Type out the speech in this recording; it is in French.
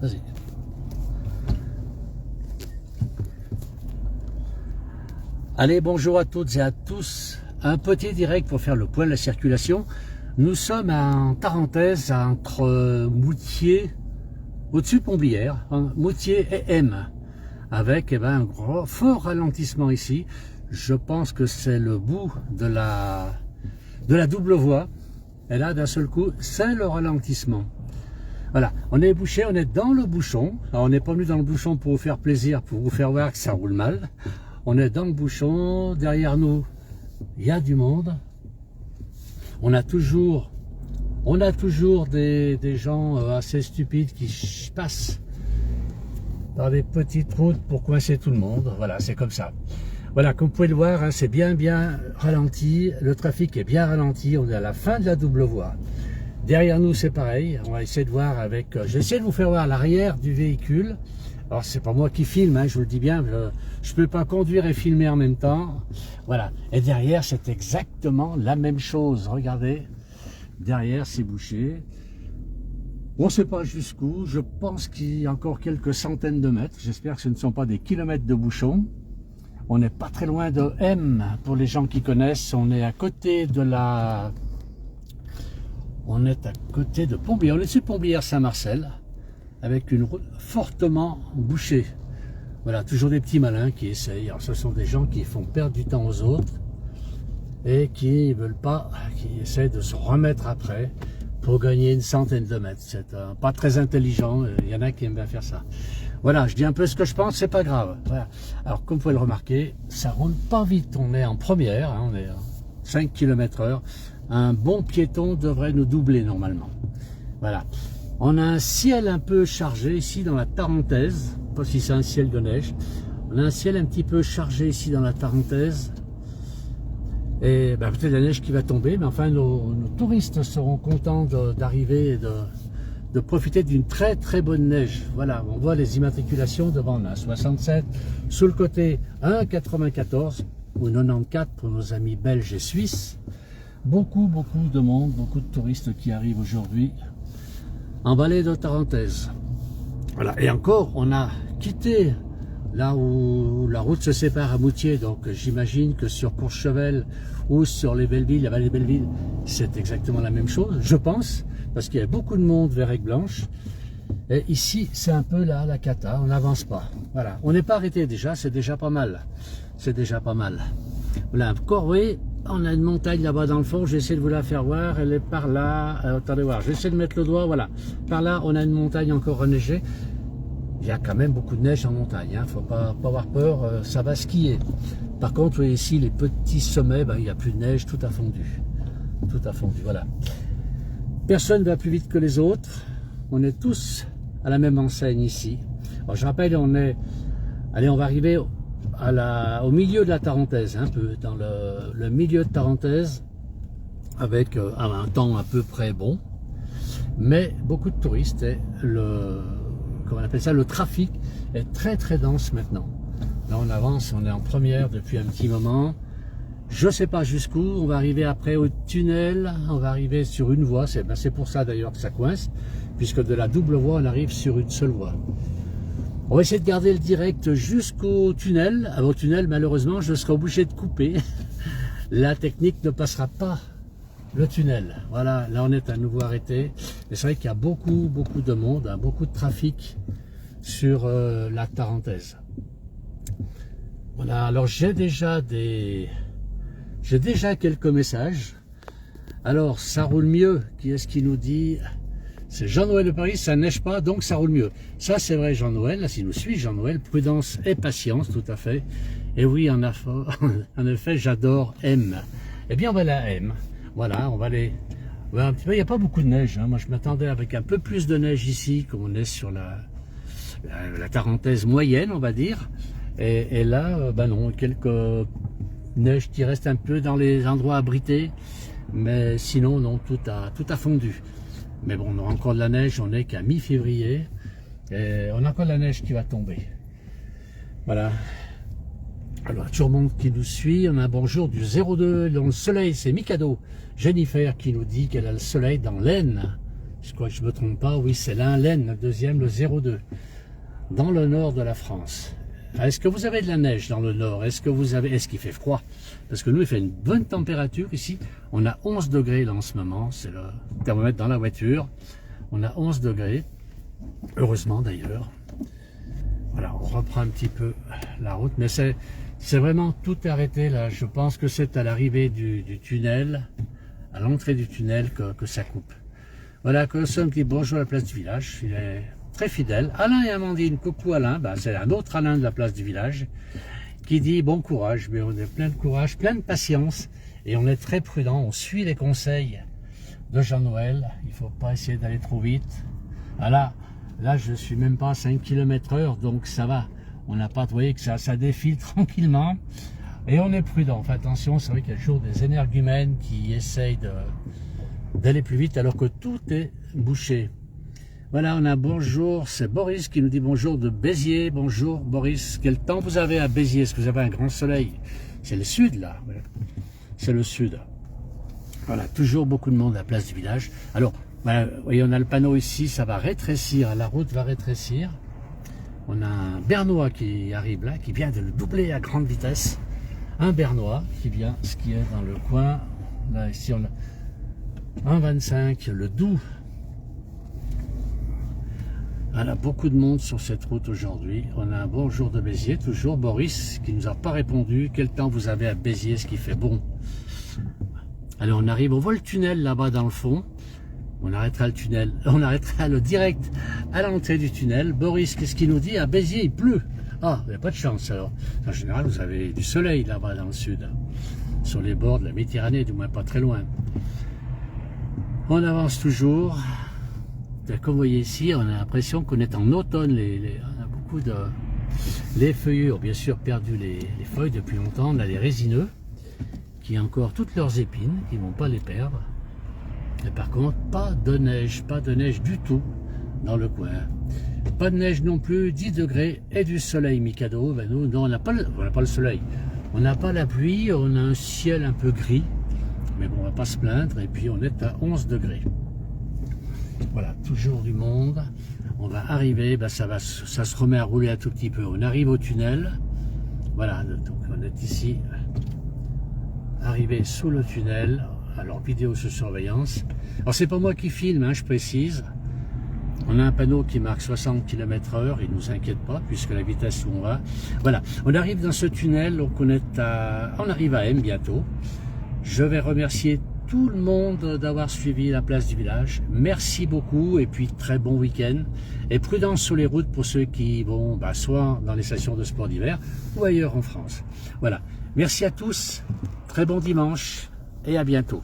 Vas-y. Allez, bonjour à toutes et à tous. Un petit direct pour faire le point de la circulation. Nous sommes en Tarentaise, entre Moutier, au-dessus de Pomblières, Moutier et M, avec un fort ralentissement ici. Je pense que c'est le bout de la double voie. Et là, d'un seul coup, c'est le ralentissement. Voilà, on est bouché, on est dans le bouchon. Alors, on n'est pas venu dans le bouchon pour vous faire plaisir, pour vous faire voir que ça roule mal. On est dans le bouchon, derrière nous, il y a du monde. On a toujours des gens assez stupides qui passent dans des petites routes pour coincer tout le monde. Voilà, c'est comme ça. Voilà, comme vous pouvez le voir, hein, c'est bien ralenti. Le trafic est bien ralenti. On est à la fin de la double voie. Derrière nous, c'est pareil. On va essayer de voir avec... J'essaie de vous faire voir l'arrière du véhicule. Alors, c'est pas moi qui filme, hein, je vous le dis bien. Je peux pas conduire et filmer en même temps. Voilà. Et derrière, c'est exactement la même chose. Regardez. Derrière, c'est bouché. On ne sait pas jusqu'où. Je pense qu'il y a encore quelques centaines de mètres. J'espère que ce ne sont pas des kilomètres de bouchons. On n'est pas très loin de M, pour les gens qui connaissent. On est à côté de la... On est à côté de Pomblières. On est sur Pomblières-Saint-Marcel, avec une route fortement bouchée. Voilà, toujours des petits malins qui essayent. Alors, ce sont des gens qui font perdre du temps aux autres et qui veulent pas, qui essaient de se remettre après pour gagner une centaine de mètres. C'est pas très intelligent. Il y en a qui aiment bien faire ça. Voilà, je dis un peu ce que je pense, c'est pas grave. Voilà. Alors, comme vous pouvez le remarquer, ça roule pas vite. On est en première, hein, on est à 5 km/h. Un bon piéton devrait nous doubler normalement. Voilà. On a un ciel un peu chargé ici dans la Tarentaise. Pas si c'est un ciel de neige. On a un ciel un petit peu chargé ici dans la Tarentaise. Et peut-être la neige qui va tomber, mais enfin nos touristes seront contents d'arriver et de profiter d'une très très bonne neige. Voilà, on voit les immatriculations devant, on a 67, sous le côté 1,94 ou 94 pour nos amis belges et suisses. Beaucoup de monde, beaucoup de touristes qui arrivent aujourd'hui en vallée de Tarentaise. Voilà, et encore, on a quitté là où la route se sépare à Moutier, donc j'imagine que sur Courchevel ou sur les Bellevilles, la vallée des Bellevilles, c'est exactement la même chose, je pense, parce qu'il y a beaucoup de monde vers Aigueblanche. Et ici, c'est un peu là la cata, on n'avance pas. Voilà, on n'est pas arrêté déjà, c'est déjà pas mal. C'est déjà pas mal. Voilà, encore, oui, on a une montagne là-bas dans le fond, j'essaie de vous la faire voir, elle est par là, attendez voir, j'essaie de mettre le doigt, voilà. Par là, on a une montagne encore enneigée. Il y a quand même beaucoup de neige en montagne, hein. Faut pas avoir peur, ça va skier. Par contre, vous voyez ici, les petits sommets, il n'y a plus de neige, tout a fondu. Tout a fondu, voilà. Personne ne va plus vite que les autres. On est tous à la même enseigne ici. Alors, je rappelle, on va arriver au milieu de la Tarentaise, un peu dans le milieu de Tarentaise, avec un temps à peu près bon, mais beaucoup de touristes et comment on appelle ça, le trafic est très très dense maintenant. Là on avance, on est en première depuis un petit moment. Je sais pas jusqu'où, on va arriver après au tunnel, on va arriver sur une voie, c'est pour ça d'ailleurs que ça coince, puisque de la double voie on arrive sur une seule voie. On va essayer de garder le direct jusqu'au tunnel. Avant le tunnel, malheureusement, je serai obligé de couper. La technique ne passera pas le tunnel. Voilà, là on est à nouveau arrêté. Mais c'est vrai qu'il y a beaucoup de monde, hein, beaucoup de trafic sur la Tarentaise. Voilà, alors j'ai déjà quelques messages. Alors, ça roule mieux. Qui est-ce qui nous dit? C'est Jean-Noël de Paris, ça neige pas, donc ça roule mieux. Ça, c'est vrai, Jean-Noël. Là, s'il nous suit, Jean-Noël, prudence et patience, tout à fait. Et oui, en effet, j'adore M. Eh bien, on va la M. Voilà, on va aller... un petit peu, il n'y a pas beaucoup de neige. Hein. Moi, je m'attendais avec un peu plus de neige ici, comme on est sur la Tarentaise moyenne, on va dire. Et là, non, quelques neiges qui restent un peu dans les endroits abrités. Mais sinon, non, tout a fondu. Mais bon, on a encore de la neige, on n'est qu'à mi-février. Et on a encore de la neige qui va tomber. Voilà. Alors, tout le monde qui nous suit, on a un bonjour du 02 dans le soleil, c'est Mikado. Jennifer qui nous dit qu'elle a le soleil dans l'Aisne. Je crois que je ne me trompe pas, oui, c'est l'Ain-Laine, le deuxième, le 02, dans le nord de la France. Est-ce que vous avez de la neige dans le nord? Est-ce qu'il fait froid? Parce que nous, il fait une bonne température ici. On a 11 degrés là en ce moment, c'est le thermomètre dans la voiture. On a 11 degrés, heureusement d'ailleurs. Voilà, on reprend un petit peu la route, mais c'est vraiment tout arrêté là. Je pense que c'est à l'arrivée du tunnel, à l'entrée du tunnel que ça coupe. Voilà, Colossum qui dit bonjour à la place du village, il est très fidèle. Alain et Amandine, coucou Alain, ben, c'est un autre Alain de la place du village, qui dit bon courage, mais on est plein de courage, plein de patience, et on est très prudent, on suit les conseils de Jean-Noël, il ne faut pas essayer d'aller trop vite. Voilà, là je suis même pas à 5 km/h, donc ça va, on n'a pas, vous voyez que ça défile tranquillement, et on est prudent, enfin attention, c'est vrai qu'il y a toujours des énergumènes qui essayent d'aller plus vite alors que tout est bouché. Voilà, on a bonjour, c'est Boris qui nous dit bonjour de Béziers. Bonjour Boris, quel temps vous avez à Béziers? Est-ce que vous avez un grand soleil? C'est le sud là, c'est le sud. Voilà, toujours beaucoup de monde à la place du village. Alors, voilà, vous voyez, on a le panneau ici, ça va rétrécir, la route va rétrécir. On a un Bernois qui arrive là, qui vient de le doubler à grande vitesse. Un Bernois qui vient skier dans le coin. Là, ici, on a 1,25, le Doubs. Voilà, beaucoup de monde sur cette route aujourd'hui. On a un bonjour de Béziers, toujours Boris qui nous a pas répondu. Quel temps vous avez à Béziers, ce qui fait bon? Alors on arrive, on voit le tunnel là-bas dans le fond. On arrêtera le tunnel, on arrêtera le direct à l'entrée du tunnel. Boris, qu'est-ce qu'il nous dit? À Béziers, il pleut. Ah, il n'y a pas de chance alors. En général, vous avez du soleil là-bas dans le sud, sur les bords de la Méditerranée, du moins pas très loin. On avance toujours. Comme vous voyez ici, on a l'impression qu'on est en automne. On a beaucoup de... Les feuillus ont bien sûr perdu les feuilles depuis longtemps. On a les résineux qui ont encore toutes leurs épines, qui ne vont pas les perdre. Et par contre, pas de neige du tout dans le coin. Pas de neige non plus, 10 degrés et du soleil, Mikado. Ben nous, non, on n'a pas le soleil. On n'a pas la pluie, on a un ciel un peu gris. Mais bon, on ne va pas se plaindre. Et puis on est à 11 degrés. Voilà, toujours du monde. On va arriver, ben ça se remet à rouler un tout petit peu. On arrive au tunnel. Voilà, donc on est ici, arrivé sous le tunnel. Alors, vidéo sous surveillance. Alors, c'est pas moi qui filme, hein, je précise. On a un panneau qui marque 60 km/h. Il ne nous inquiète pas, puisque la vitesse où on va. Voilà, on arrive dans ce tunnel. Donc, on arrive à M bientôt. Je vais remercier tout le monde d'avoir suivi la place du village. Merci beaucoup et puis très bon week-end. Et prudence sur les routes pour ceux qui vont soit dans les stations de sport d'hiver ou ailleurs en France. Voilà. Merci à tous. Très bon dimanche et à bientôt.